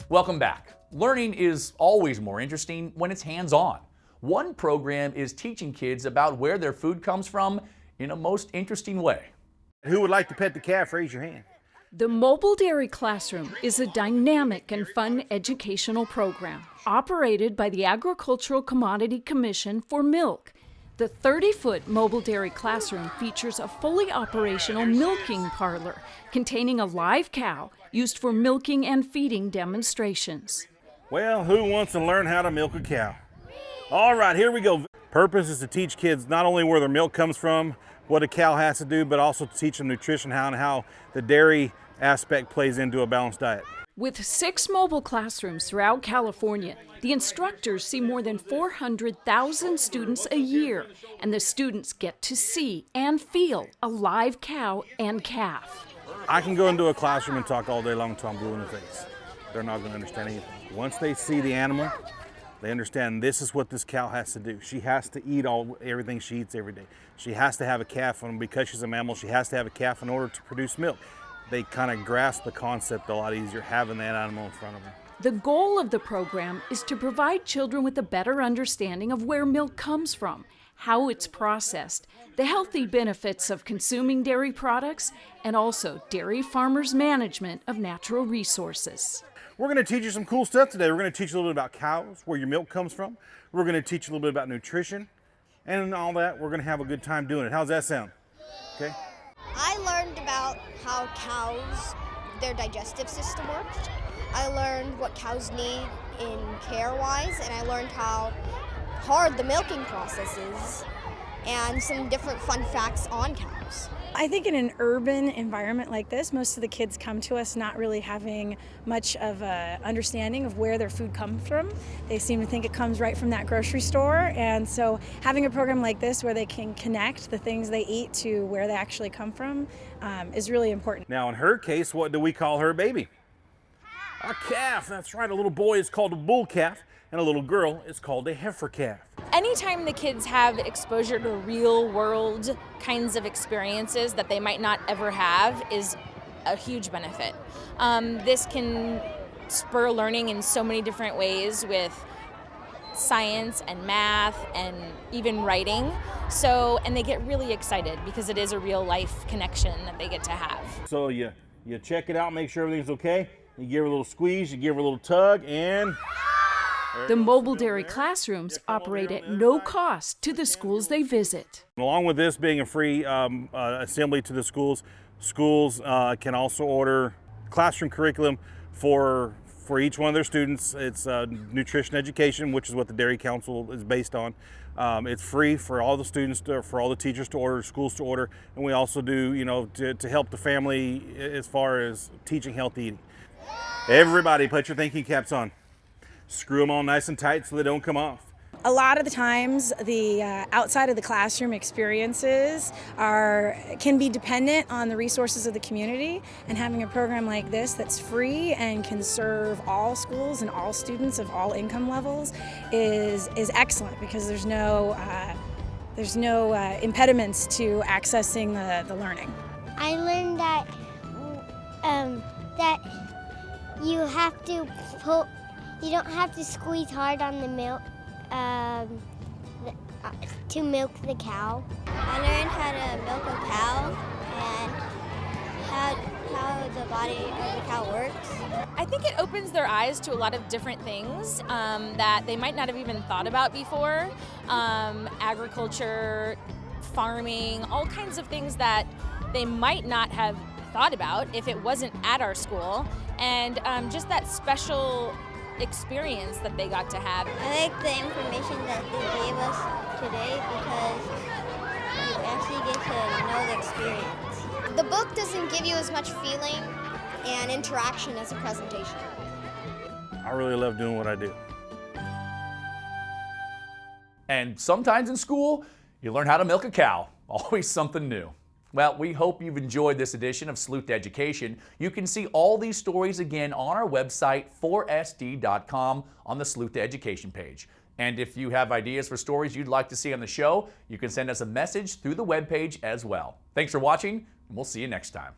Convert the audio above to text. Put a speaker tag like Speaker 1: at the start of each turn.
Speaker 1: Welcome back. Learning is always more interesting when it's hands-on. One program is teaching kids about where their food comes from in a most interesting way.
Speaker 2: Who would like to pet the calf? Raise your hand.
Speaker 3: The Mobile Dairy Classroom is a dynamic and fun educational program operated by the Agricultural Commodity Commission for milk. The 30-foot Mobile Dairy Classroom features a fully operational milking parlor containing a live cow used for milking and feeding demonstrations.
Speaker 2: Well, who wants to learn how to milk a cow? All right, here we go. Purpose is to teach kids not only where their milk comes from, what a cow has to do, but also to teach them nutrition, how the dairy aspect plays into a balanced diet.
Speaker 3: With 6 mobile classrooms throughout California, the instructors see more than 400,000 students a year, and the students get to see and feel a live cow and calf.
Speaker 2: I can go into a classroom and talk all day long until I'm blue in the face. They're not going to understand anything. Once they see the animal, they understand this is what this cow has to do. She has to eat everything she eats every day. She has to have a calf, and because she's a mammal, she has to have a calf in order to produce milk. They kind of grasp the concept a lot easier having that animal in front of them.
Speaker 3: The goal of the program is to provide children with a better understanding of where milk comes from, how it's processed, the healthy benefits of consuming dairy products, and also dairy farmers' management of natural resources.
Speaker 2: We're going to teach you some cool stuff today. We're going to teach you a little bit about cows, where your milk comes from. We're going to teach you a little bit about nutrition, and all that. We're going to have a good time doing it. How's that sound? Okay.
Speaker 4: I learned about how cows, their digestive system works. I learned what cows need in care-wise, and I learned how hard the milking process is, and some different fun facts on cows.
Speaker 5: I think in an urban environment like this, most of the kids come to us not really having much of an understanding of where their food comes from. They seem to think it comes right from that grocery store, and so having a program like this where they can connect the things they eat to where they actually come from is really important.
Speaker 2: Now in her case, what do we call her baby? A calf. That's right. A little boy is called a bull calf, and a little girl is called a heifer calf.
Speaker 6: Anytime the kids have exposure to real world kinds of experiences that they might not ever have is a huge benefit. This can spur learning in so many different ways with science and math and even writing. And they get really excited because it is a real life connection that they get to have.
Speaker 2: So you check it out, make sure everything's okay. You give her a little squeeze, you give her a little tug, and
Speaker 3: the Mobile Dairy Classrooms operate at no cost to the schools they visit.
Speaker 2: Along with this being a free assembly to the schools, schools can also order classroom curriculum for each one of their students. It's nutrition education, which is what the Dairy Council is based on. It's free for all the students, for all the teachers to order, schools to order, and we also do, to help the family as far as teaching healthy eating. Everybody put your thinking caps on. Screw them on nice and tight so they don't come off.
Speaker 5: A lot of the times, the outside of the classroom experiences can be dependent on the resources of the community, and having a program like this that's free and can serve all schools and all students of all income levels is excellent, because there's no impediments to accessing the learning.
Speaker 7: I learned that you don't have to squeeze hard on the milk to milk the cow.
Speaker 4: I learned how to milk a cow and how the body of the cow works.
Speaker 6: I think it opens their eyes to a lot of different things that they might not have even thought about before. Agriculture, farming, all kinds of things that they might not have thought about if it wasn't at our school, and just that special experience that they got to have.
Speaker 4: I like the information that they gave us today because you actually get to know the experience. The book doesn't give you as much feeling and interaction as a presentation.
Speaker 2: I really love doing what I do.
Speaker 1: And sometimes in school, you learn how to milk a cow. Always something new. Well, we hope you've enjoyed this edition of Salute to Education. You can see all these stories again on our website, 4sd.com, on the Salute to Education page. And if you have ideas for stories you'd like to see on the show, you can send us a message through the webpage as well. Thanks for watching, and we'll see you next time.